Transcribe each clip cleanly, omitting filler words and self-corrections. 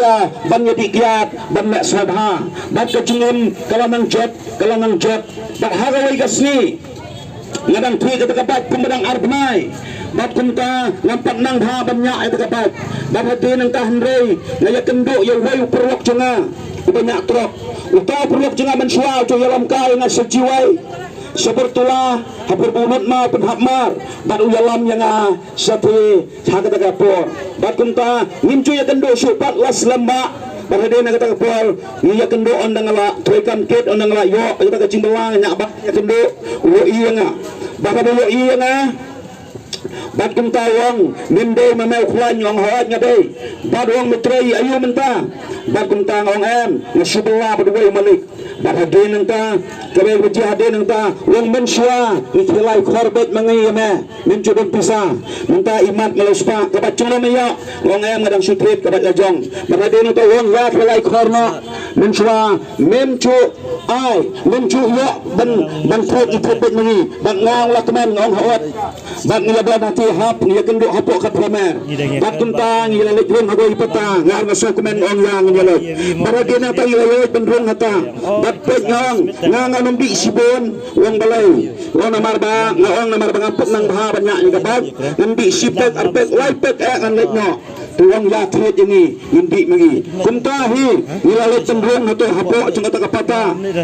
ya ban jadi kiat ban mek swabha ban kecungim kalanang jot ban hagawai gasni ngadang tui kata kapat pembedang arbnai bat kumta ngampat nang ha banyak kata kapat bat hati nang tahan rei ngaya kenduk ya wayu perwak jenga banyak truk utau perwak jenga mensuau tu yalam kai ngas sejiwai sepertulah hapur bunut ma penhapmar bat uyalam yang satu kata kapor bat kumta ngimcu ya kenduk supat las lembak Bahade na kata kapal, niya kendo ondang ala, troikan kit ondang ala yo, kita kacing belang nyak bah ya kendo, wo iya nga, bahade wo iya nga, bat kum tawang, minde mamel kwan yong hawat nga day, bat wong mitrei ayu menta, bat kum tang ong em, ngasubela berdua malik, bat hade nang ta, kabel wajih hade nang ta, wong mensua, ikhilai korbet mangai yame, mencudun pisah, menta imat meluspa, kabat cuma maya, wong em ngadang sutrit kabat lajong, bahade nang ta wong ya ikhilai korno, mensua, mencu ai, mencu ya ban truk itrebet mangi, bat ngang lakman ngong hawat, bat ngilablan hati hap, niya kenduk hapok kat pramer, bat kuntang ngilalik rung hagoi peta, ngang ngasok kumen ong yang ngilalik, bahade nang ta ngilalik benrung hata, bat pet ngong, ngang numbi sibon, wong balai, wong namar ba, ngong namar bangapet nang baha banyak ni kabat, numbi sipet arpet waipet ngan lekno, tuang ya tret ini, numbi mangi, kumtahi, ngilalik benrung hato hapok jengkata kapata,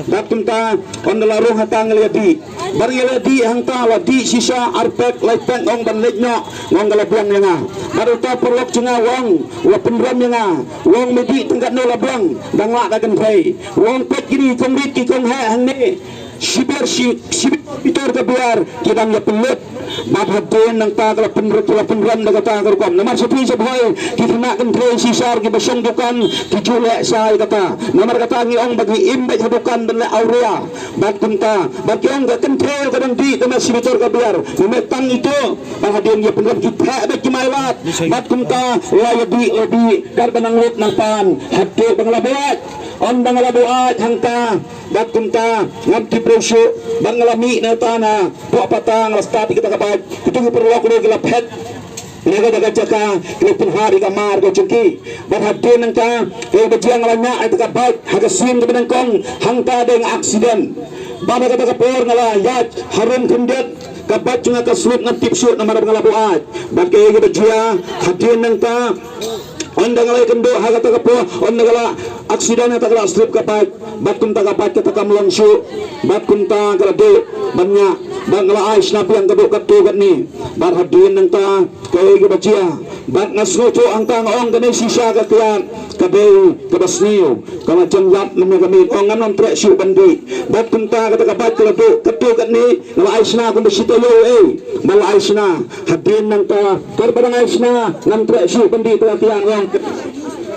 bat kumta, ondalarung hata ngiladi, bar ngiladi hangta ladi sisa arpet laipet ngong ban lekno, ngong galablang yang baru ta perlok jenga wong, lapendram yang wong medi tengkat no lablang, dangla dagan pray, wong pet gini kongrit ki kong hai hang ni, sibir pitor ke biar kidang ya pelut, bat hadin nang ta kalau pendram daga ta karukom, namar sepi sebhoy kita nak pray sisar ki besong dukan ki julek sai kata, namar kata ngi ong bagi imbek hadukan ben aurea, bat kunta, bat ki ong ga kentrel kadang di tema sibitor ke biar, memetang itu, bat hadin ya pendram kita bet ki mailat, bat kunta la yadi dar benang lut nang pan, hadu banglabuat ondang labuat hangta bat kunta ngamti prosu bangalami na tana po patang lastati kita kapat itu perlu ko gila pet nego daga jaka kelipin hari kamar go cungki bat hadin nangka ke bejiang lanya itu kapat hagasin ke benangkong hangta deng aksiden bana kata kapor ngala yat harum kendet kapat cunga kaslut ngantip sut namara bangalabuat bat ke bejia hadin nangka ondang alai kendo haga takapo ondang ala aksiden ta kala strip kapat bat kum ta kapat kata kamlonsu bat kum ta kala de banyak bangla ais nabi yang keduk katu kat ni bat hadin nang ta kay gibajia bat ngasgoto ang ta ngong kanay sisa katian kabel kabasniyo kama jangyap menyagamit ong nganon treksyu bandi bat kum ta kata kapat kala de katu kat ni ngala ais na kum besito yo mala ais na hadin nang ta karbadang ais na ngam treksyu bandi katian ong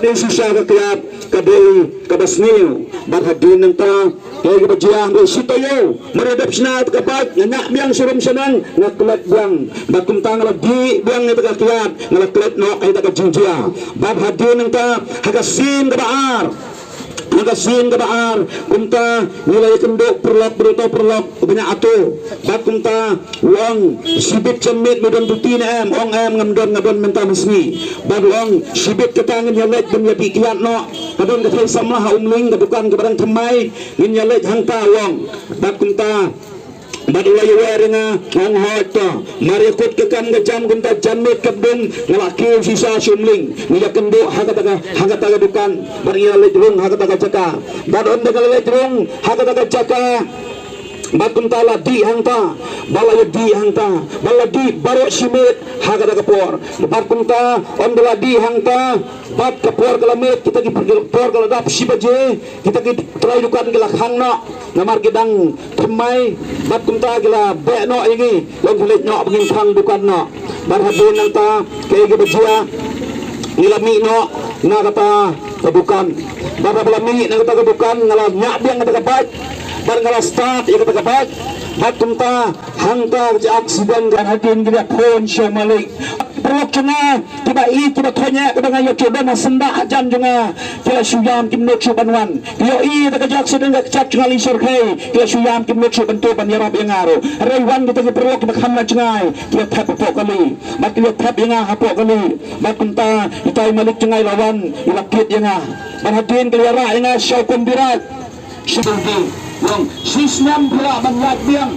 Desi syara kiat kadei kabasniu barhadin nang ta kay gibajiang do sitoyo meredap sina kapat nganak biang surum sanang ngaklet biang bakum tang lagi biang ni kiat ngalaklet no ay taga jinjia barhadin nang ta hagasin kabaar Magasin kabaar kumta nilai kenduk perlok berito perlok banyak atu bat kumta wong sibit cemit medan putih na ong ngamdon menta mesni bat wong sibit ketangan yalet ben yapi kiat no kadon kathai samlah umling kadukan kebarang temai ngin yalet hangta wong bat kumta badulay weringa ang hoto marikot kekam gajam gunta jamit kabung ngalaki sisa sumling niya kendo hagataga dukan bariya ledrung hagataga jaka badon daga ledrung hagataga jaka batun tala di hangta balaya di hangta baladi baro simit hagataga por batun ta ondala di hangta bat kapor kalamit kita ki por kaladap sibaje kita ki try dukan gila hangna namar gidang temai bat kumta gila bekno ini long kulit no pengin thang dukan no barhabun nang ta kay gibajia ngilami no na kata kadukan barhabalami na kata kadukan ngala nyabiang kata kabat bar ngala start ya kata kabat bat kumta hangta aksiden dan hadin gila phone show malik perlok junga tiba tiba tonya ke dengan yo coba na senda ajan junga kila suyam kimno chubanwan yo ta kajak sedeng kecap junga lisor kai kila suyam kimno chubantu ban yarab yang aro raiwan kita ke perlok kita khamna jungai kila tap pok kali mat kila tap yang hapok kali mat kunta itai malik jungai lawan ilakit yang banhatin kila ra yang syau kumbirat syukurti yang sisnam pula banyak biang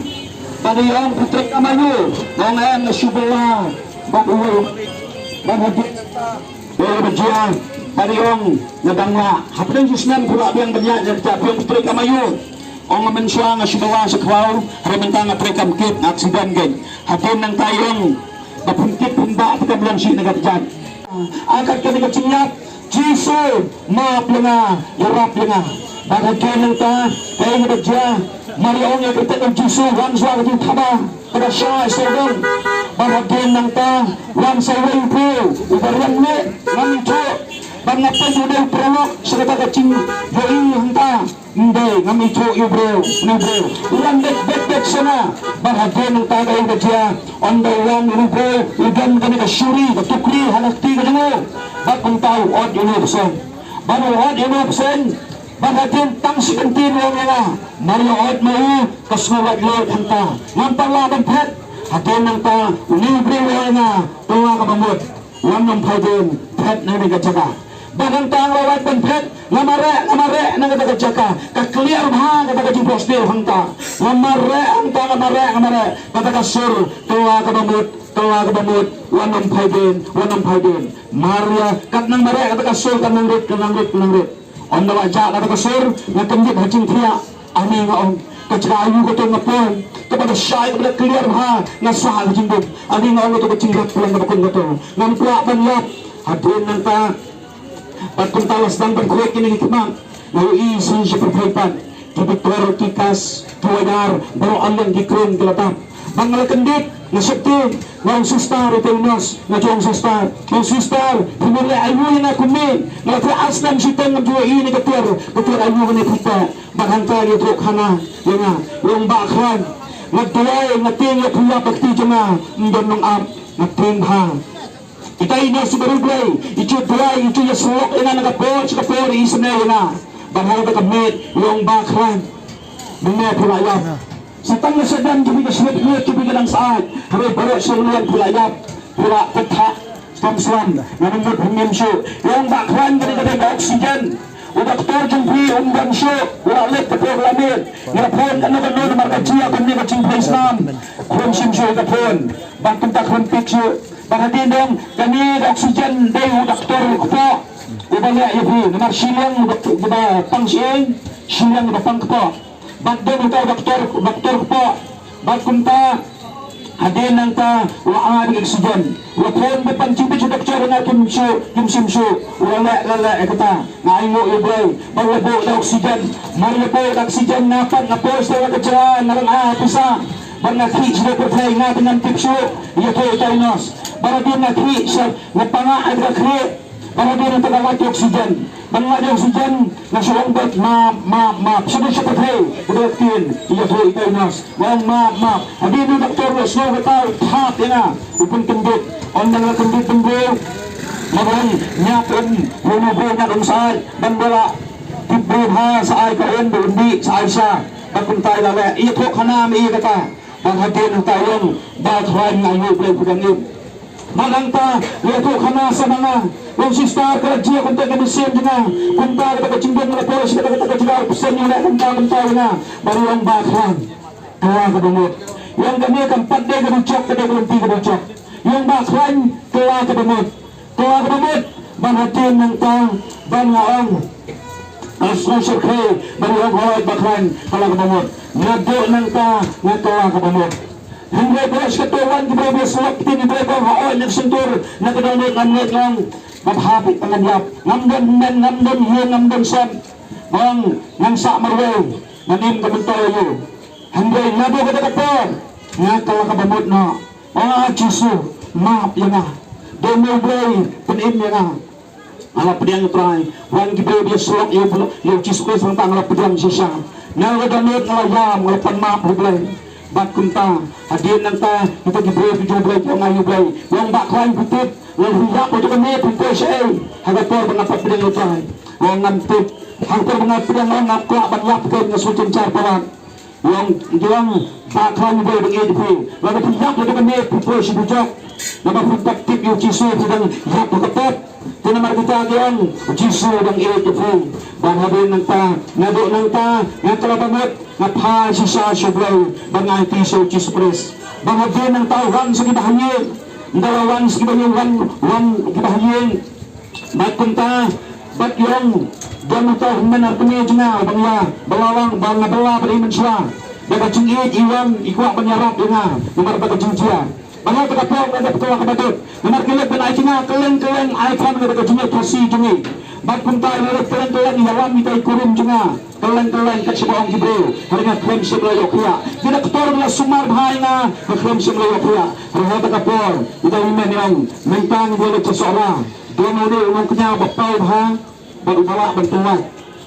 pada yang putri kamayu nongan nasyubillah bakuwi banhatin boleh berjuang pada yang nadangla hapden sisnam pula biang banyak jadi yang putri kamayu ang mensya nasyubillah sekwau remintang prekam kit aksidan gen hatin ng tayong napungkit punda pagkabilang si nagatjan akan kami kacinyap Jisu maaf lenga yarap lenga bagaikan ng ta kaya nabadya mariong yang kita ng Jisu wan suwa kating taba pada siya isorgon bagaikan ng ta wan sa way po ubarian me ngamito bangapay yun prolog sa kata kacing yoing hanta hindi ngamito ibreo ulang bet sana bagaikan ng ta kaya nabadya on the one ibreo igan kami kasyuri katukli halakti kadungo bakong tao od yun baru od yun bagaikan tang sikantin yung nga mariod mau kasnawad lord hanta ngampang labang pet hatin ng ta unibre yung nga tunga kabamot wan ng paidin pet na nagajaka bagang tang lawat ban pet ngamare na nagajaka kakliar ba katagajing postil hanta ngamare katagashur tunga kabamot wan ng paidin Maria kat nang mare katagashur kanang rit on na wajah kata kasur na kambit hajing tiya ani ngaong kacrayu ko to ngapon kepada syai kepada clear ha na sa hajing bug ani ngaong to kacingrat pulang na bakon to ngam pula banlap hadrin nang ta patun talas nang berkuat kini hikmah mau isin si perpaipan kibitor kikas tuwadar baru alang gikron kelatap bangal kendit nasakti ngong sustar ito inos na jong sustar ngong sustar himuli ayuhin na kumi ngati aslam sitang ng juwa ini katir ayuhin na kita baghantay ito kana yung bakhan nagtuway ngating yung pula bakti jama ndon nung ap ngating ha itay na si baruglay ito tuway ito yung sulok ina nagapot sa kapor isa na yun na baghal na kamit yung bakhan mga pulayap sa tangga sa dan kami kaswet mo kami lang saat hari baru seluruh pulayap pula petha stamswan nanumut humimsyo yung bakwan gani oksigen udah doktor jumpi umbansyo wala let kapor lamit ngapon ano markajia kami kacing Islam kun simsyo kapon bantong takron piksyo bagatin dong kami oksigen day doktor ko ubaya ibu namar silang udah pangsieng silang udah pangko bakdo ito doktor po bakunta hadin ng ta waan oksigen wakon pancipit sa doktor na kimsimso wala ekata ngayo ibray balabo na oksigen marlabo na oksigen napan na posto na katsaran narang apisa banaki sa portay natin ng tipso ito inos para din nakri sa napangaad kakri para din ang tagawati oksigen bangwadi oksigen na suwangbat sabay siya patay budaktin iya to inos walang hadin ng doktor na slow bataw tap yana upang tundot on mga tundot magang nyapon humubo na kung saan bandala tibro ha sa ay kaon bundi sa ay siya pagkuntay lawe iya to kanam iya kata panghadin ng tayong bathuan ng ayub lay pagangib maganta iya to kana sa mga yung sister kerajia kunta kamisin na kunta kita kacinggan na polis kita kacinggan pesan yung kunta na baru ang bakhan tuwa kabamot yung kami kampat day kabuchok kada kulunti kabuchok yung bakhan tuwa kabamot banhatin ng tang bangaong asosok kay baru ang hawad bakhan kala kabamot nado ng ta nga tuwa kabamot hindi beres katuwan di bebe swak tin di bebe haon nagsuntur nakadawit namit lang maghapit pangadyap ngamdon san ngang sa marway nanim kamuntayo hanggang nado ka kapor nga kala kabamot na Jisu maap yan na doon bray panim yan na ala pediang try wan gibe dia sulok yung Jisu ko sang tang ala pediang siya nalagamit ngalayam ngalapan maap bray bat kunta hadian nang ta kita gibre video break yang ayu play yang bak klaim putip yang hiyak untuk kami pun saya haga por mengapat bidang utay yang ngantip hangkor mengapat bidang ngap kelak banyak ke ngasucin car pawan yang bak klaim boy bagi di lalu hiyak untuk kami pun si bujak nama puntak tip yung jisu bidang hiyak berketat tina margita yang jisu bang itu bang habin nang ta nado nang ta ngakalabamot ngapha si sa sobrang bang tiso chispres bang habin nang ta wan sa gibahanyin dalawan sa gibahanyin wan gibahanyin bat punta bat yung gamit ta humanar kami jina bang ya balawang bang nabala pa rin siya daga chingit iwan ikwa banyarap nga numar baga jingjia bangau terkapau ada petua kebatut nomor kilat dan aikinga kelen ai kan ada kejunga tosi jungi bat kuntar ada kelen yawan mitai kurum junga kelen kat sebuah gibril harga klaim sebelaya kia tidak ketor bila sumar bahaya klaim sebelaya kia harga terkapau kita imen yang mentang boleh seseorang dia mode umum kenya bapau bah baru balak bantuan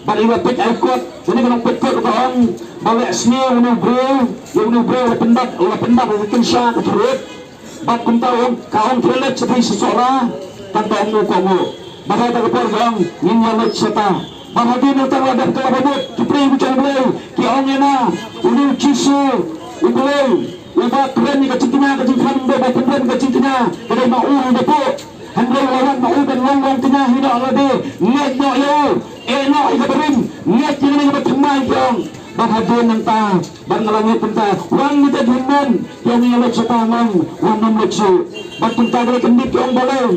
bat iwa pek aikot ini kalau pekot orang balik sini udah bro pendat mungkin syah keturut bat kuntau kaum terlet seperti seseorang tanpa kamu bahaya tak kepor kaum nyalet serta bahaya nanti wadah kelabut kipri bukan boleh kiongnya na ulu cisu boleh lebat keren ni kecintinya kecintian bebat keren kecintinya dari mau depo handai lawan mau dan longgong tengah hidup alade net no yo eno ikaberin net ini bertemai kaum bahadun ng ta bangalangit ng ta wang nita dhuman yang ngalot sa tamang wanam lutsu batong ta gali kandit yung balay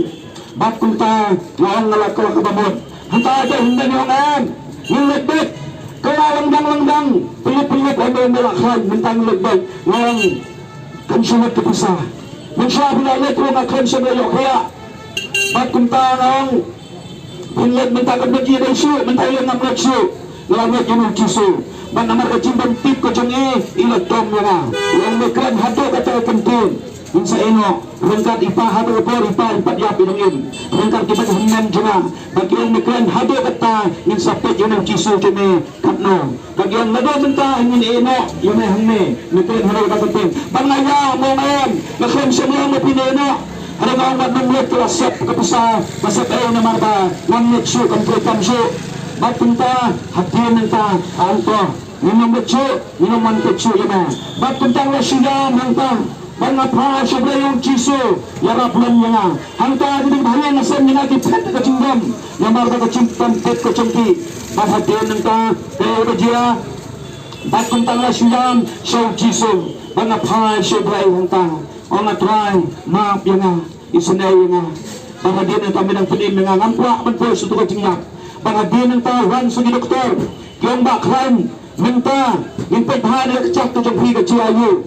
batong ta waong ngalakal kabamot hanta aja hindi niyong an yung legbet kaya langdang pilip ano yung nalakhan mentang legbet waong kansunat kapisa mansya pinalit yung kansun na yung kaya batong ta ngaong pinlet mentang kabnagin ay su mentang yung namlutsu ngalangit yung chisu ban namar kacimban tip kacang ilat tom nga yang mekran hado kata kentin insa eno rengkat ipa hado por ipa empat ya pinangin rengkat kita hendan juga bagian mekran hado kata insa pet yang cisu cene katno bagian nado benta ingin eno yang hemme mekran hado kata kentin ban ngaya mongan mekran semua mepineno ada ngawan nomlet kelas sep kapisa masep na marba namnet su kampretam su batunta hatian nanta alto minum mankecu yana batunta la sudah manta bangapa sebelah cisu ya rablan yana hanta di bahaya nasem yana di pet kecingam yang marga kecimpan pet kecengki hatian nanta dia batunta la sudah so cisu bangapa sebelah hanta ona try maaf yana isunay yana bahadian nanta minang penim yana ngampla manpo sutu kecingam bahadian nanta wan sugi doktor kiong baklan minta impedhan ya kecak tu janghi ke ciayu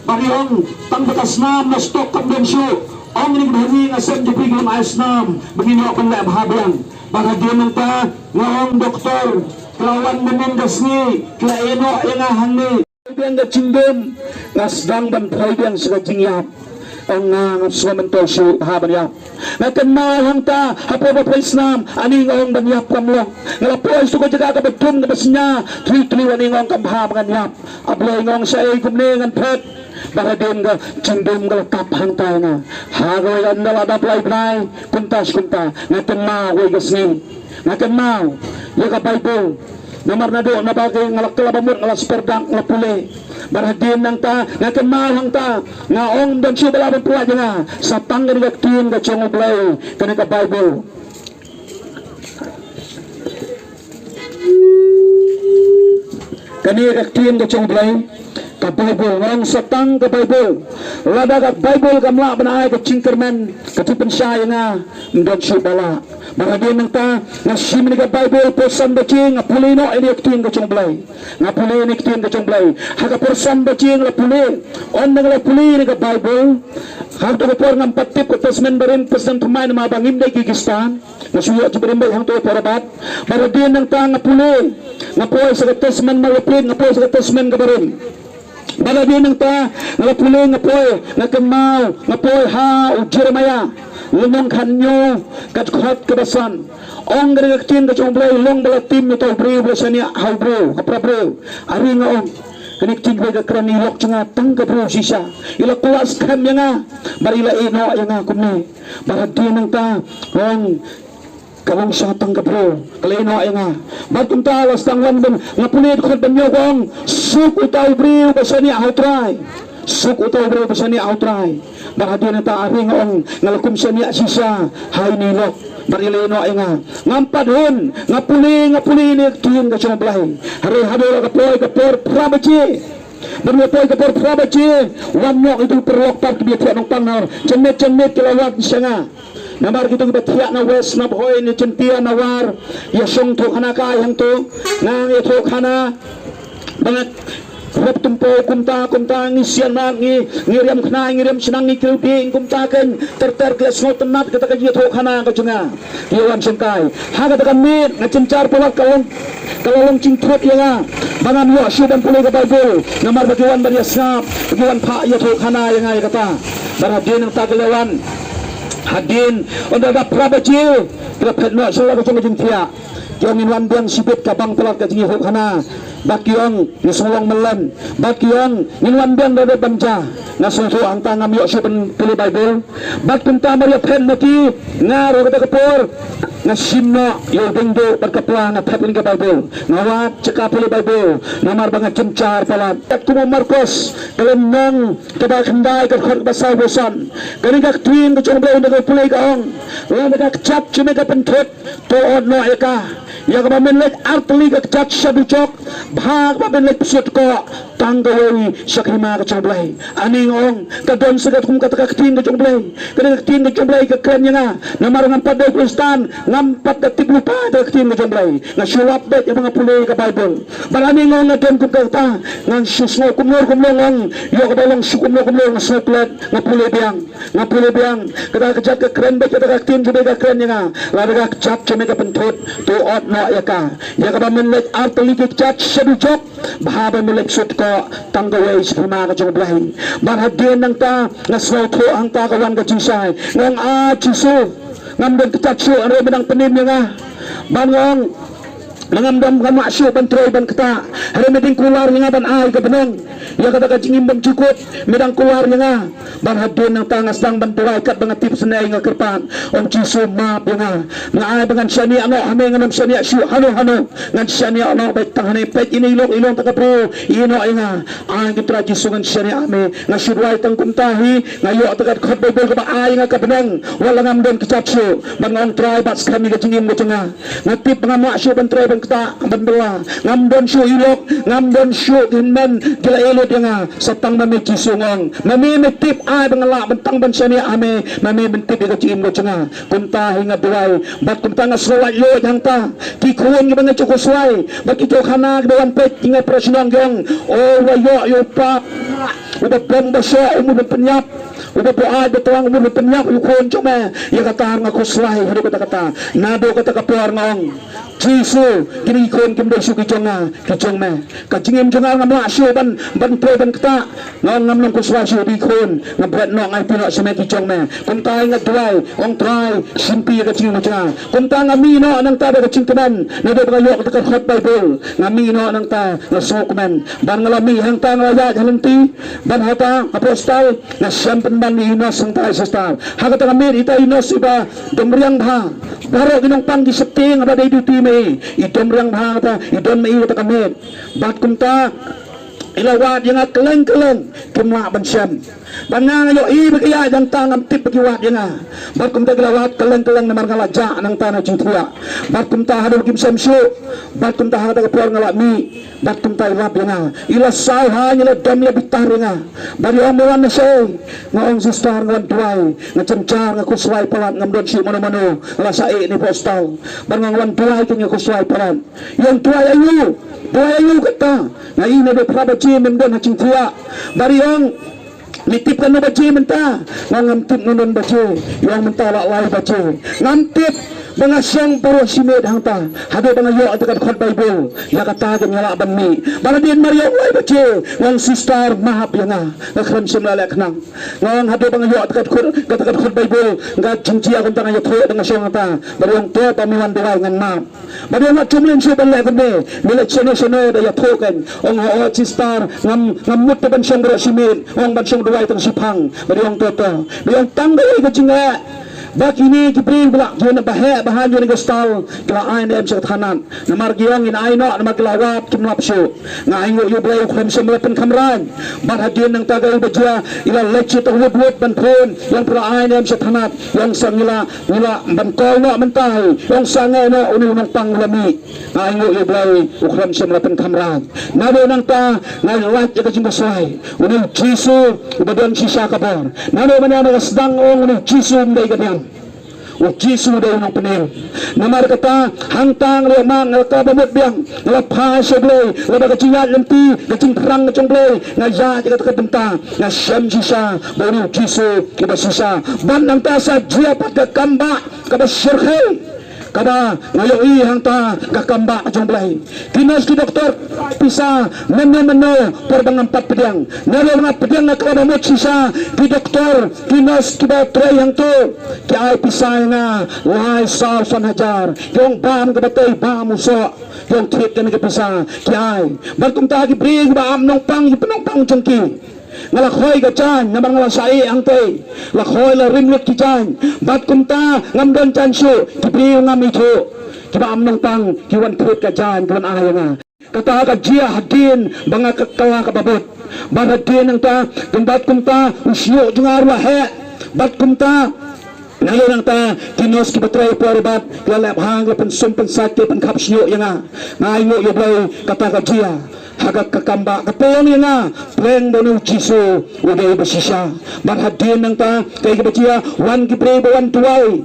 bariong tang bekas nam na stok kambensyo ong ni bahani ngasem jepri gam asnam begino penlek bahabian bahadian minta ngong doktor kelawan menindas ni kelaeno yang ahani yang kecindem ngasdang ban praibian segajingyap ang suaman to su haban ya nakan mahang ta hapo pa Islam ani ngong banyap kamlo ngalapoy su ko jaga ka betum na basnya tri wani ngong kamha bangan yap abloy ngong sa ay kumne ngan pet baradin ga cendum ga kaphang ta na hagoy andala da play play kuntas kunta nakan ma way gasni nakan ma ya ka Bible namar na do na bagay ngalakkalabamot ngalas perdang ngapule barhadin nang ta ngakan mahang ta ngaong dan siya balaban puwa nga sa tangga ni kaktiin ka chong oblay kanaka Bible kanaka kaktiin ka chong oblay ka Bible ngang sa tang ka Bible lada ka Bible kamla banay ka chingkerman katipan siya nga dan siya bala barhadin nang ta nga siya ka Bible posan baching apulino ini kaktiin ka chong oblay ngapuli ni kaktiin ka chong oblay haka posan baching lapuli on nang lapuli ni ka Bible hang to por ngam patip ko tasmen barin pasan tumay na mabangim day kigistan nasuyo at barin bay hang to porabat barhadin nang ta ngapuli ngapoy sa tasmen malapin ngapoy sa tasmen ka barin baladi nang ta ngapuli ngapoy ngakamaw ngapoy ha u Jeremiah lumong kanyo katkot kabasan ong garigaktin ka chong blay long balatim ito bro blasanya how bro kapra bro ari nga ong Kanik tinggal ke keran ilok cenga tangga bro sisa. Ila kuas kam yang barila ino yang kumni. Baradi nang ta kong kalong sa tangga bro. Kalino yang batum ta alas tangwan ben ngapulit ko banyo kong suk utaw bro basani outray. Suk utaw bro basani outray. Baradi nang ta aring ong ngalakum sa niya sisa hay nilok. Marileno ay ngampadhon ngapuli ni tuyon ka siyang belahin hari-hari kapor prabaci berlepoy kapor prabaci wamok itu perlokpat kebiasaan ng pangar cenmet kilawat siya nga namar kita kibatiya na west na boy ni centiya na war yasong to kana kayang to nang ito kana banget Rap tumpo kumta ngisian mak ngiriam kena ngiriam senang ngikilping kumtakan terkes ngotenat kata kaji thok khana ka chunga yawan sengkai haga ta mit ngacencar polak kalong cingtrot ya bangan yo syudan pulai ka bible namar bagiwan bari snap bagiwan pha ya thok khana yang ai kata baradin ang tagalawan hadin onda da prabaci prapet no sala ka chunga jingtia yang inwan biang sibit kabang pelat ka jingi thok khana bakyong nisulong melan bakyong ninwan biang dada banja nasuso ang tangam yo syuban puli bible batum tamar ya pen mati ngaro kata kapor ngasimno yo bendo berkapla na tapin ka bible ngawat ceka puli bible namar bangat cencar palat kumo markos kalemnang kada kendai ka khot basau bosan kani ka twin ka chong blay na puli ka ong la na ka chap chume ka pentot to on no eka ya ka menlek artli ka chat saduchok भाग बाबेले पुसut ko tanggawi sakrima ka chomblay aning ong kadon sagat kum kata kaktin ka chomblay kada kaktin ka chomblay ka kanya nga namarangan paday kristan ngampat ka tiglupa ka kaktin ka chomblay nga syulap bet yung mga pulay ka bible maraming ong nga don kum kata nga susno kumlor ong yo ka balong sukumlo kumlor nga snoklat nga pulay biyang kada kajat ka kren bet kada kaktin ka ka kanya nga lada ka chat chome ka pentot tuot no ya ka ba menlet artli ka chat sadujok bahaba melipsut ko tanggaway sa mga kachong barhadin ng ta naswauto ang takawan kachisay ng chisu ngamdan kachatsu ang rin ng panim nga bangong nangamdam ka maasyo bantroy ban kata harimeding kular nga ban ay kabanong ya kata kachingin bang cukot midang kular nga barhadin ng tangas lang banturay kat mga tips na nga kerpan om chisu map nga ay bangan siya niya ano hame nga nam siya niya siya hano ngan siya niya ano baik tanganay pet ilong taka bro ino ay nga ay kitra chisu ngan siya niya ame nga sirway tang kumtahi nga yo tagat khot bible ka ba ay nga kabanong wala ngamdam kachatsu bangong try bats kami kachingin mo nga tip nga maasyo bantroy kita bandela ngamdon syu ilok ngamdon syu hinman kila elot nga satang mami kisungong mami metip ay bangala bentang bansani ame mami mentip ka ciim ko cenga kunta hinga duai bat kunta nga slawat yo hangta kikuon nga mga chukusway bakito kana dawan pet tinga presnong gyong o wayo yo pa udah bomba sya umud penyap udah buat betuang umud penyap yukon cuma ya kata nga kuslay hado kata nado kata kapuar ngong Jisu kini ikon kim dosu kijong me kajingim jonga ngamla syu ban pro ban kata ngam nong kuswa syu ikon ngabret no ngai pino seme kijong me kuntai ngadwai ong trai simpi ka jingim jonga kunta ngamino nang ta ka cingkeman na do ka yok ka khot bible ngamino nang ta na sokmen ban ngalami hang ta ngaya halenti ban hata apostol na sampen ban inos sang ta sestar hagata ngamir ita inos iba domriang bha baro ginong panggi septing aba dai duty me idom riang bha ta idom me ita kamet bat kumta ilawat yang keleng kumwa bansyam banang yo ibigaya dang tangam tip bagiwat yang bat kumta ilawat keleng na margalaja nang tanah jingtia bat kumta hadu kim samsu bat kumta hada kapor ngalak mi bat kumta ilap yang ila sai hanya dom ya bitar yang bari omewan na say ngong sustar ngon tuai ngacemcar ngakuswai palat ngamdon si mano ala sai ni postal bangang wan tuai kini kuswai palat yang tuai ayu kata na ina do prabaci mendon hacing tia bari yang nitip kan baci menta ngamtip nonon baci yang menta lak lai baci ngamtip mga siyang paro simid hangta hado mga yo at khot Bible ya kata kan ngala banmi bala din Maria wai bace wang sister mahap ya nga ngakram simla nang ngang hado mga yo at khot Bible nga jingji akon tanga yo tho dengan siyang ta barong to pamiwan duwai ngan ma barong chumlin siya ban lekon ne milik sono da ya tho kan ong ho sister ngam mut ban siyang bro simid ong ban siyang duwai tang sipang barong to barong tanggai ka jinga bakini kipring belak jona bahan jona gastal kelaan dem sa tanan namar giang in aino namar kelawat kimlap so ngaingo yo blay kham semlepen kamran bar hadin nang tagay bajia ila lechi to wud ban phone yang kelaan dem sa tanan yang sangila ban kol no mentai yang sangai no uni nang panglami ngaingo yo blay kham semlepen kamran nado nang ta ngai lat jaga jimbasai uni jisu ubadon sisa kabor nado mana sedang uni jisu ndai gadang o Jisu daw ng penil namar kata hangtang lemang ngaka bamot biang ngapa seblay laba kaciyat lempi kacing perang kacong blay ngaya jaga benta ngasam sisa baru Jisu kiba sisa ban nang tasa jia pada kamba kaba syirkhay kaba ngayon hangta kakamba kacong blay kinas ki doktor pisa meno perbang 4 pedang nalo nga pedang nga kabamot sisa ki doktor kinas ki batray hangto ki ay pisa nga wahai salsan hajar yung bam kabatay bam uso yung trip ka nagpisa ki ay barkong tagi brig ba amnong pang jangki ngalakhoy ka chan namang ngalasai ang tay lakhoy la rimlot ki chan bat kumta ngamdon chan syo kibriyo nga mito kiba amnong pang kiwan trip ka chan kiwan ahaya nga kata ka jia hadin banga kakala kababot bat hadin ang ta kumbat kumta usyo jung arwa he bat kumta ngayon ang ta kinos kibatray po ribat lalap hang lapan sumpan sakit pan kapsyo yang ngayon yo blay kata ka jia hagak kakamba kapong yang pleng bono Jisu uday basisya barhadin ng ta kay kabatia wan kibre bawan tuway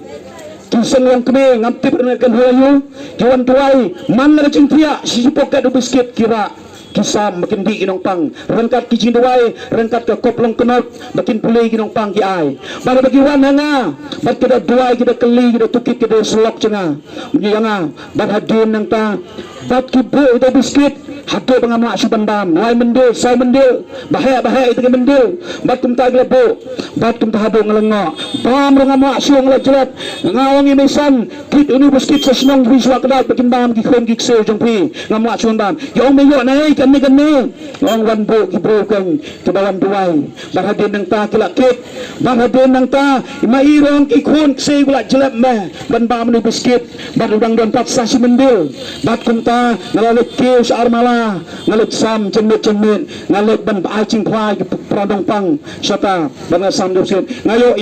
kisang lang kami ngamti pa na kanhuayo kiwan tuway man na kacing tiya sisipok ka do biskit kira kisam makin di ginong pang rangkat kijing duway rangkat ka koplong kenot makin pulih ginong pang ki ay para bagiwan nga bat kita duway kita keli kita tukit kita selok cenga nga barhadin ng ta bat kibo ito biskit hado pangamla subandam wai mendil sai mendil bahaya itu mendil bat kumta glabo bat kumta hado ngalengo bam rangamla suang la jelat ngawang imisan kit uni biskit sa senong biswa kedat bakin bam ki khom ki kse jongpi ngamla suang bam yong meyo nai kan ngong wan bo gibro kan kebawan duway barhadin ng ta kilakit barhadin ng ta mairong ikun kse gula jelap meh ban bam ni biskit bat udang don pat sa si mendil bat kumta ngalalit ki sa armala ngalit sam cemit ngalit ban acing kwai pradong pang syata ban sam dosit ngayo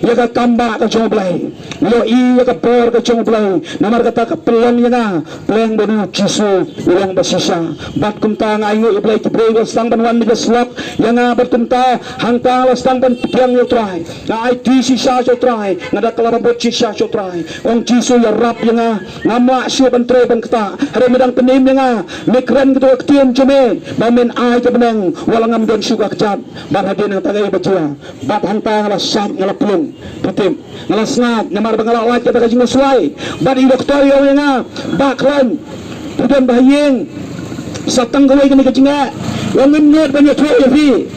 yaga kamba ka choblay ngayo yaga por ka choblay namar kata ka pelong yaga pelong banu Jisu ulang basisa bat kumta ngayo iblay kibrey stang ban wan migaslak yanga bat kumta hangta stang ban piang yo try na ay tisi sa yo try ngada kalarabot sa yo try ong Jisu ya rap yanga ngama siya ban tre ban kata hari medang penim yanga mikran ketua ketian ceme bamen ay kebenang walang amdon suka kejat bat hadin ng tagay bacia bat hangta ngala sat ngala pulung petim ngala sngat nyamar bangala lait kata kajing muswai bat i doktor yo nga baklan pudan bahayeng satang gawai kami kajinga yang minit banyak tuwa yafi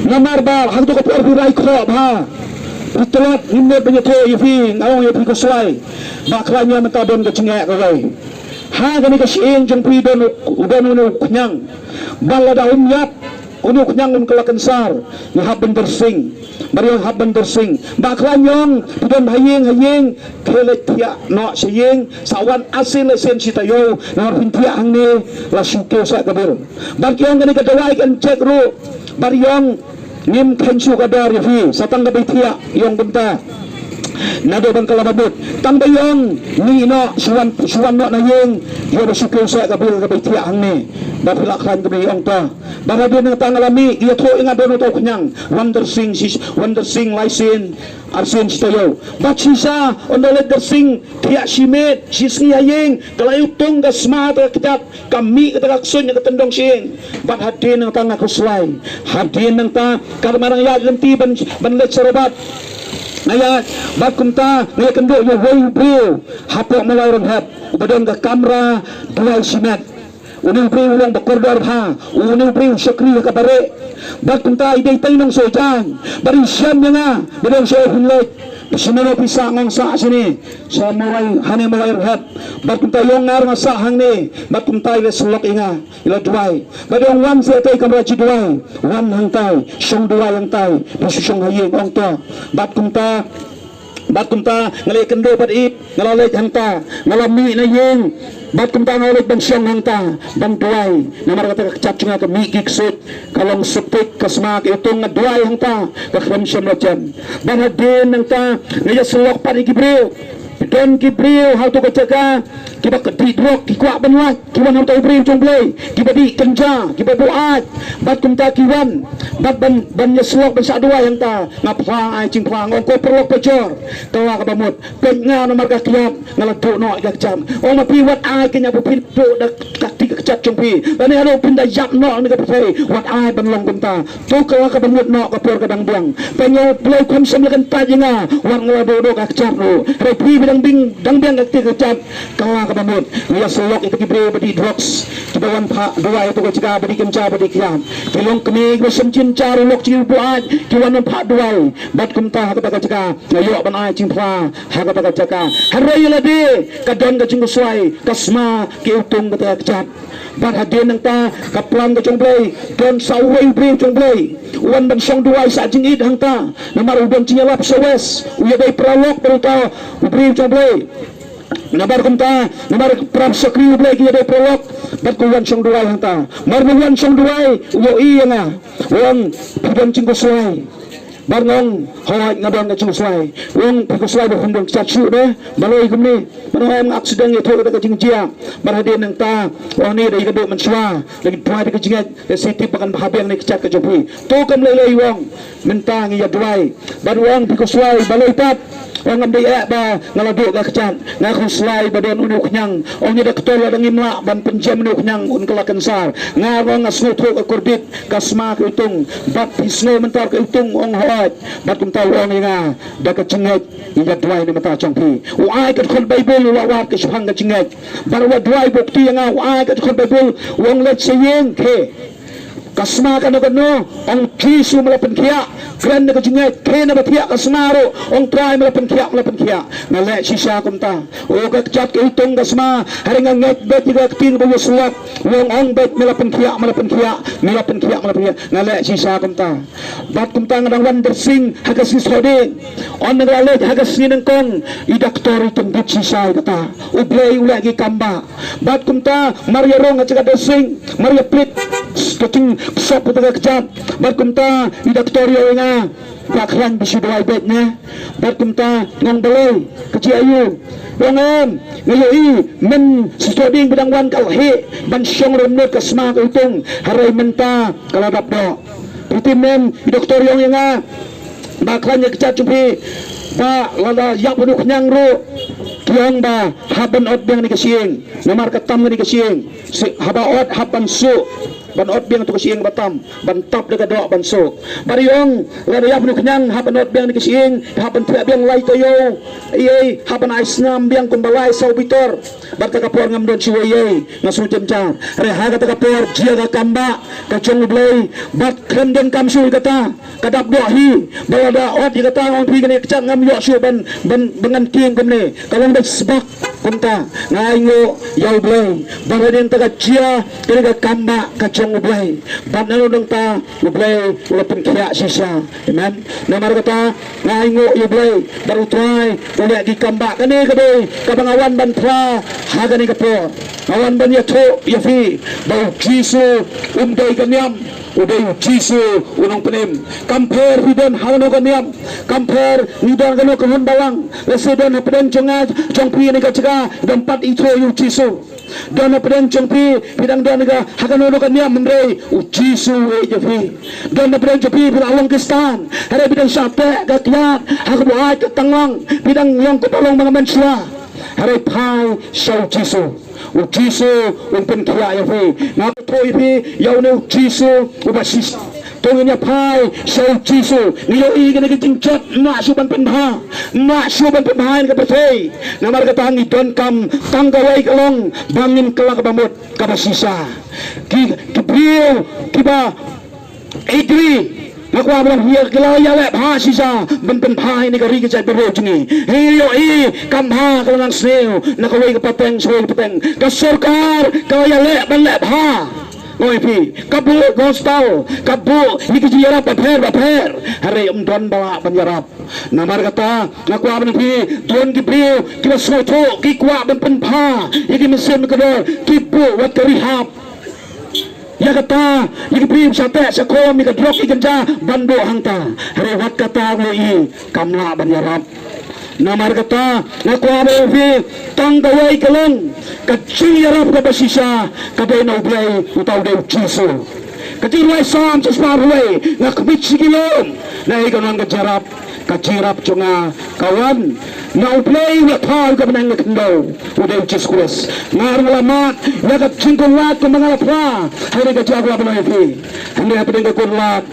nyamar ba hangto kapor biray krob ha itulat minit banyak tuwa yafi ngawang yafi kuswai baklan niya mentabon kajinga kagay ha kami kasiin jeng pidon udan unu kunyang balada umyap unu kunyang kelakansar ni haban tersing bariang haban tersing baklan yong pidon hayeng kelet tiak no sayeng sawan asin lesen sitayo na pintia ang ni la syuke sa kabir bakyong kani kadawai kan cek ru bariang nim kensu kadar yafi satang gabi tiak yong benta nado bang kalababot tambayong ni no suwan no na yung yo basuko sa kabil kabay tiang ni bapilakan kami yung ta para din ng tangalami iya to nga dono to kanyang wonder sing laisin arsin sitayo but sisa on the letter sing tiya simit sisngiyayeng kalayutong gasmata kitat kami katakakson yung katandong sing but hadin ng tanga kuslay hadin ng ta karmarang yad lempi banlet sarabat ngayat bat kumta ngayat kendo yo way brio hapok malay hap ubadon ka kamera dual simet uning brio ulang bakordar ha uning brio syakri ka bare bat kumta iday tay nang sojan bari siyam nga badon siya hunlay sinano pisa ngang sa sini sa mulai hane malay hap bat kumta yung ngar nga sa hang ni bat kumta ila sulok inga ila duay badong wan sa tay kamera chi duay wan hang tay syong duay hang tay pasyong hayeng ong to bat kumta ngalay kendo pat ip ngalalay hangta ngalami na yung bat kumta ngalay bang siyang hangta bang duay namar kata kacap nga ka mikiksot kalong supik kasmak itong nga duay hangta kakram siyam lachan banadin hangta ngaya sulok pat ikibriw dan kibriw how to kajaga kiba kedidrok kikuak benwat kiwan how to ibriw jongblay kiba di kenja kiba buat bat kumta kiwan bat ban nyeslok ban sadua yang ta ngapla ai cing plang ong ko perlok pejor tawa ka bamut penga nomor ka kiam ngaladuk no ka jam ong ma piwat ai kenya bu pintu dak kakti ka cat jongpi bani alo pinda yap no ni ka pei wat ai ban long kumta tu ka ka bamut no ka por ka dang biang penyo play kom sem lekan ta jinga wat ngado ka cat no re pi dang biang kakti ka cat kawa ka bamut ngaya selok itu kibre badi drugs kibawan pa dua itu ka cika badi kenja badi kiam kilong kemig mesem cinca lok ci buat kiwan pa dua bat kumta ka cika ngayo ban ai cimpla ha ka cika harai lade kadon ka cinggu suai kasma ki utung ka cat bat hadin nang ta kaplang ka jongblay don sawai bre jongblay wan ban song dua sa jingid hang ta namar udon cinyalap sa west uya dai pralok beruta bre jongblay nabar kumta nabar prap sakri ublay kiya dai pralok bat kuwan song dua hang ta marbuwan song dua uyo iya nga wang udon cinggu suai barngong hawat ngabang ka cingsuai wong pagkusuai ba hundong chachu de baloy gumni barang aksiden ye thok ka jingjia barhadin nang ta oni dai ka do manswa lagi tuai ka jingat siti pakan bahabiang ni kecak ka jopi to kam lelei wong mentang ya duai barwang pagkusuai baloy tap wong ngamdai ba ngalado ka kecak ngakon slai badon unuk nyang ong ni dak tol dang imla ban penjam unuk nyang un kalakan sar ngawang asno thok ka korbit kasma ka utung bat hisno mentar ka utung ong bat kumta wong nga dakat cingek ingat duai ni mata chongpi uai kat khol bible wa ka shang ka cingek barwa duai bukti nga uai kat khol bible wong let sayeng ke kasma ka no ang kisu malapan kiya grand na ka cingek ke na batia kasmaro ang try malapan kiya ngale sisya kumta o ka chat ka itong kasma haring ang nget bet ka tin bo sulak wong ang bet malapan kiya ngale sisya kumta bat kumta nga wan dersing hagas ni soding on ngale hagas ni nang kong i doktor itong bit sisya kata ublay ulagi kamba bat kumta maria rong at saka dersing maria plit kating sop ka kajat bat kumta i doktor yo nga baklan bisu dua bet na bat kumta ngong baloy kaci ayu wongam ngayo men soding bidang wan kalhe ban syong remnot kasma ka utong haray menta kaladap do Pitimen doktor yang nga baklannya kecat cumpi ba lada yak bunuk nyang ro kiang ba haban ot beng ni kasieng namar katam ni kasieng haba ot haban su ban ot beng tu kasieng batam ban tap de kadok ban su bariong lada yak bunuk nyang haban ot beng ni kasieng haban pia beng lai toyo ei haban ais ngam beng kumbalai sau bitor barka kapor ngam don siwayei ngasu jemcar reha kata kapor jia ka kamba ka chong blai bat krem den kam su kata kadap do hi balada ot kata ngong pi kene kecak ngam yo su ban bengan king kumne kalong dak sebak kunta ngayo yau blai baraden ta jia kene ka kamba ka chong blai bat nanu dong ta blai ulapen kia sisa amen namar kata ngayo yo blai baru try boleh di kamba kene kade kabangawan ban tra haga ni kapor awan ban ya to ya fi bau jisu umdai kanyam uday jisu unang penim kamper hidon hano kanyam kamper hidon kano kahun balang residon hapen jonga jongpi ni kacaga dampat itu yu jisu don hapen jongpi bidang don ga hakano kanyam mendrei jisu ya fi don hapen jongpi bilang awang kistan ada bidang sate gakiat hakabuat ketangang bidang yang kepalong mga mensua haray pai sau jisu jisu umpen kia ya fi ngapo ipi yaw ne jisu ubasis tungin ya pai sau Jisu ngiloi kena kejingjot mak suban penha ini kepercay namar katang idon kam tanggawai kalong bangin kelak bamut kabasisa kibriu kiba idri Nakwa bilang hiya kilaya le bha sisa ben bha ini kari ke jai bero jingi hiyo kam ha kalang sneo nakawai ke pateng soi pateng ka sarkar kaya le ban le bha oi pi kabu gostal kabu iki jira paper hari don bawa penjarap namar kata nakwa bilang pi don kibriu kila soto kikwa ben bha iki mesin kedor kipu wat karihap ya kata iki prim sate sakom ika drok ikenja bando hangta rewat kata ngoi kamla banjarap namar kata nakwa be tanggawai kalong kacing yarap ka basisa kabay na ublay utaw de Jisu kacing wai sam sa sparway ngakbit sigilom na ikaw kajarap kacirap cunga kawan na ublay na tal ka manang nakandaw uday Jisus ngar ngalamat ya kacingkulat ka mga lapra hari kajagwa panayipi hindi hapading kakunlat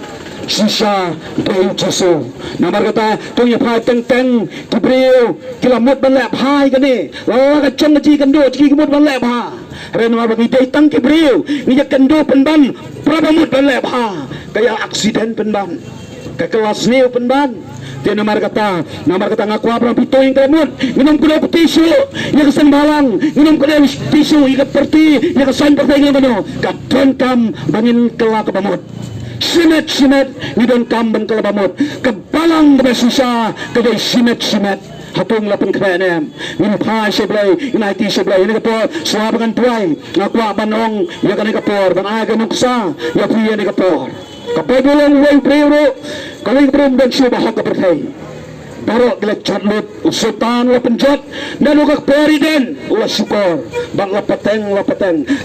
sisa uday Jisu namar kata tung yapay teng kibriyo kilamut banlap hai kani lala kacang na jikando jikimut banlap ha hari namar bagi day tang kibriyo nijak kando penban prabamut banlap ha kaya aksiden penban kekelas niyo penban dia namar kata ngakwa perang pito yang kelemut minum kuda tisu yang kesan balang minum kuda tisu yang keperti yang kesan pertai yang penuh kadon kam bangin kelak kebamut simet ngidon kam ban kelabamut kebalang kebesusah kedai simet hatung lapun kebenem min pai seblai inaiti seblai ini kapor suabangan tuai ngakwa banong ya kan kapor ban aga nuksa ya puya ni kapor kapay bulong way prero kaling prom dan subah ka pertai baro gila chatlut usutan la penjat dan ukak periden ula syukur bang lapateng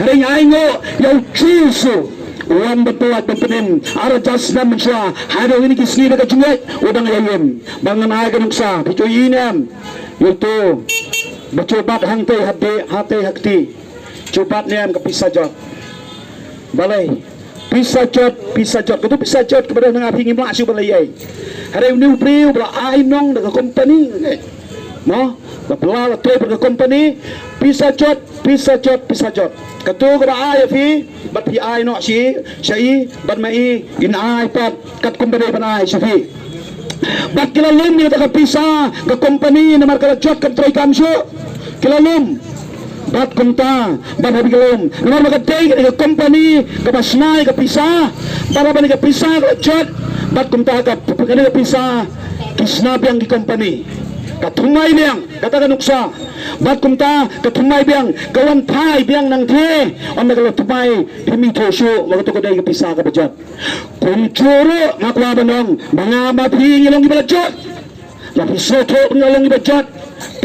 ring aingo yang Jisu uwan betuat bepenin ara jasna mensua hado ini kisni daga jungay udang ayayim bangan aga nuksa picho inam yuto bacobat hangte hati hakti cobat niam kapisajot balai pisajot ketu pisajot kepada nang api ngimla asu balai hari ini upriu bela ainong daga company mo bela tre daga company pisajot ketu kada ai fi bat pi ai no si sai bat mai in ai pat kat company panai si bat kilalum ni daga pisa ke company namar kada jot kat trai kamsu kilalum bat kumta bat habigalom namar magatay ka company kabasnay kapisa para ba ka pisa ka chat bat kumta ka pagkana ka pisa kisnabyang di company katumay biyang katakan uksa bat kumta katumay biyang kawan pay biyang nang te on nagalatumay himito syo magatukoday ka pisa ka bajat kung churo makwa banong mga maping ilong ibalajat lapis soto ilong ibajat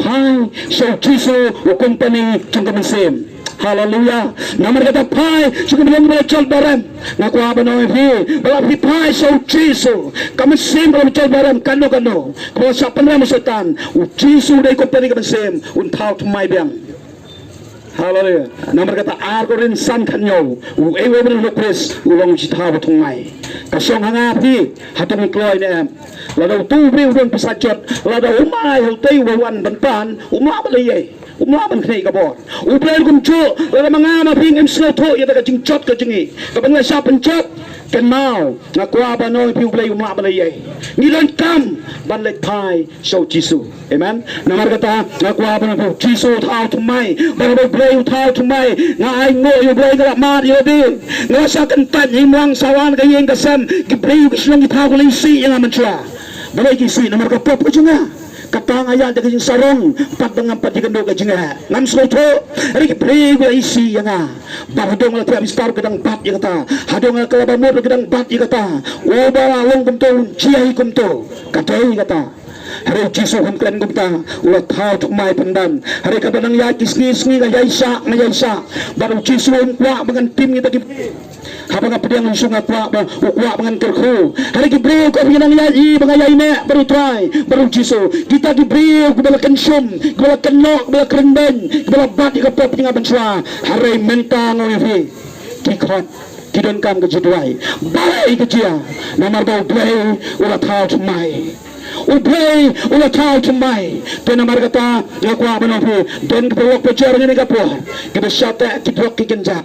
pai so Jisu o company tunggu mesin haleluya namar kata pai suka bilang belajar barang ngaku apa novi balapi pai so Jisu kami sim belajar barang kano kalau siapa nama setan o Jisu dari company kami sim untau tumai biang haleluya namar kata argorin san kanyo o ewe benukris ulong jitha batungai kasong hangapi hatong kloy nem ladaw tubri udon pisajot ladaw umay hultay wawan banpan umlabalay umlaban kini kabor uplayan kumcho ladaw mga maping imsloto yata ka jingjot ka jingi kapag nga siya penjot kan mau ngakwa ba no piublay umlabalay ngilan kam banlay thai so Jisu amen namar kata ngakwa ba no Jisu thao tumay baraw blay thao tumay nga ay ngo yu blay nga mat yu din nga sa kantan himlang sawan kayeng kasam kiblay kislong itaw kulay si yang amansya balai kisi namar kapop ka junga katang ayan da kajing sarong pat dengan pat dikendo ka junga ngam sloto ri kiblay ko isi yang baradong la tiap star kadang pat ya kata hadong la kalabamot kadang pat ya kata o ba long kumto chiai kumto katay kata hari Jisu hangklan kumta ulat thao tumay pandan hari kabadang ya kisni nga yaysa baru Jisu kwa mangan tim kita habang apadiang lusung atwa ukwa mangan kerku hari gibriu ko pinang yayi mga yayne baru try baru Jisu kita gibriu kubala kensum kubala kenok kubala kerendeng kubala bat ikapop tinga benswa hari mentang oyevi kikrat kidon kam ke jidwai bai ke jia namar bau blai ula thau thmai ublai ula thau thmai te namar kata yakwa banofi den ke pelok pecer ni ka po ke besata ki dok ki genjak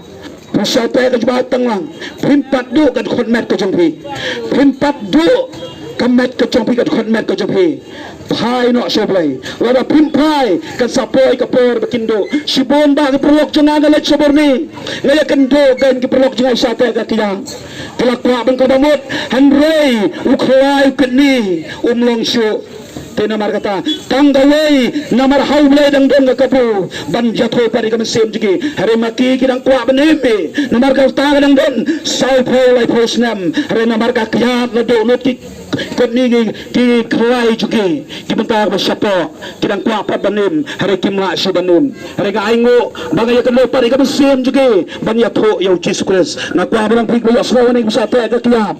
pesata ke jbat tanglang primpat du kan khotmet ke jongpi primpat du kamet ke jongpi kan khotmet ke jongpi Pai no soblay, wala pimpai kan sapoy kapor bakindo. Sibon ba keperlok jangan galet sobor ni. Ngaya kendo kan keperlok jangan sate katiang. Kelakwa bang kabamut hanrei uklai keni umlong syu. Tena mar kata tanggawai namar haulai dang don kapu ban jatho pari kam sem jigi hare maki kidang kwa beneme namar ka ta dang don sau pho lai pho snam hare namar ka kyat na do not ki koni ki krai jugi ki bentar ba sapa kidang kwa pat banem hare kimla su banun hare ga aingo bagay ka lo pari kam sem jigi ban yatho yau Jesus na kwa bang pik ba yasro ni sa ta ka kyat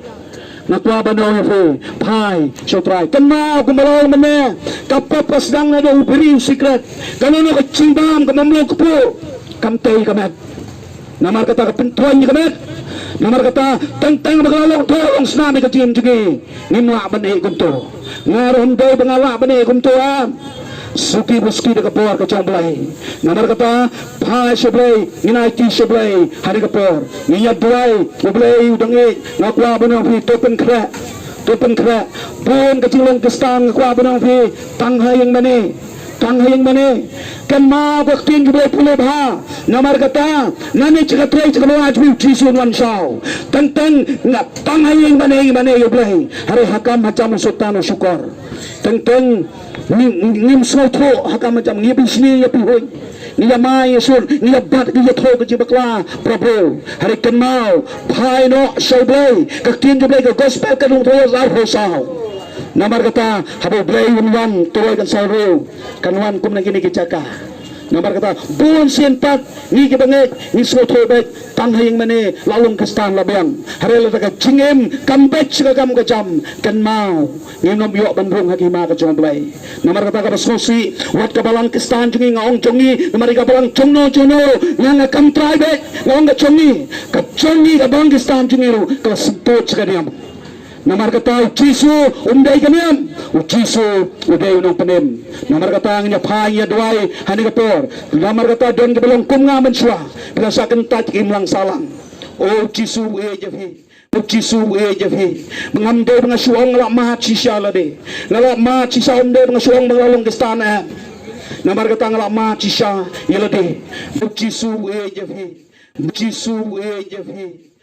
nakwa bano fe pai sotrai kenal kumalol mane kapap pasdang na do beri secret kanono ka cimbam ka mamlo ko kamtay kamet namar kata kapentuan ni kamet namar kata tentang bagalong tolong snami ka tim jigi nimla bane kunto ngaron do bangala bane kunto suki buski de kapor ka chamblai namar kata pai seblai ninai ti seblai hari kapor niya duai seblai udangi ngakwa banong fi topen kra pun kecilong kestang ngakwa banong fi tanghayang mane kan ma baktin jublai pule bha namar kata nani chakatrai chakalo ajmi trisun wan sao tentang ngak tanghayang mane yublai hari hakam macam sultan syukur tentang ngim sotro hakam macam ngibis ni ya pihoi ni ya mai sun ni ya bat ni ya tho ke jibakla prabu hari kenal pai no soblai ka tin joblai ka gospel ka dong tho za ho sao namar kata habo blai wan turoi kan saru kan wan kum nang kini kicaka namar kata bun senpat ni ke banget ni sotro bet tanghayang mane lalung kestan labang hari la ka cingem kambet ka jam kan mau ngom yo bandung hakima ka jomblai namar kata ka sosi wat ka balang kestan jungi ngaong jongi namar ka balang jongno nga kam trai bet ngaong ka jongi ka balang kestan jungi ro ka sempot ka diam namar kata Jisu umday kaniam Jisu uday unang panem namar kata ngnya pai ya duai hani kapor namar kata don ka balang kum nga menswa bisa kentat imlang salang Jisu jafi Jisu jafi mengamde dengan suang ngalak mahat sisya lade ngalak mahat sisya umde dengan suang mengalung kestana namar kata ngalak mahat sisya yalade Jisu jafi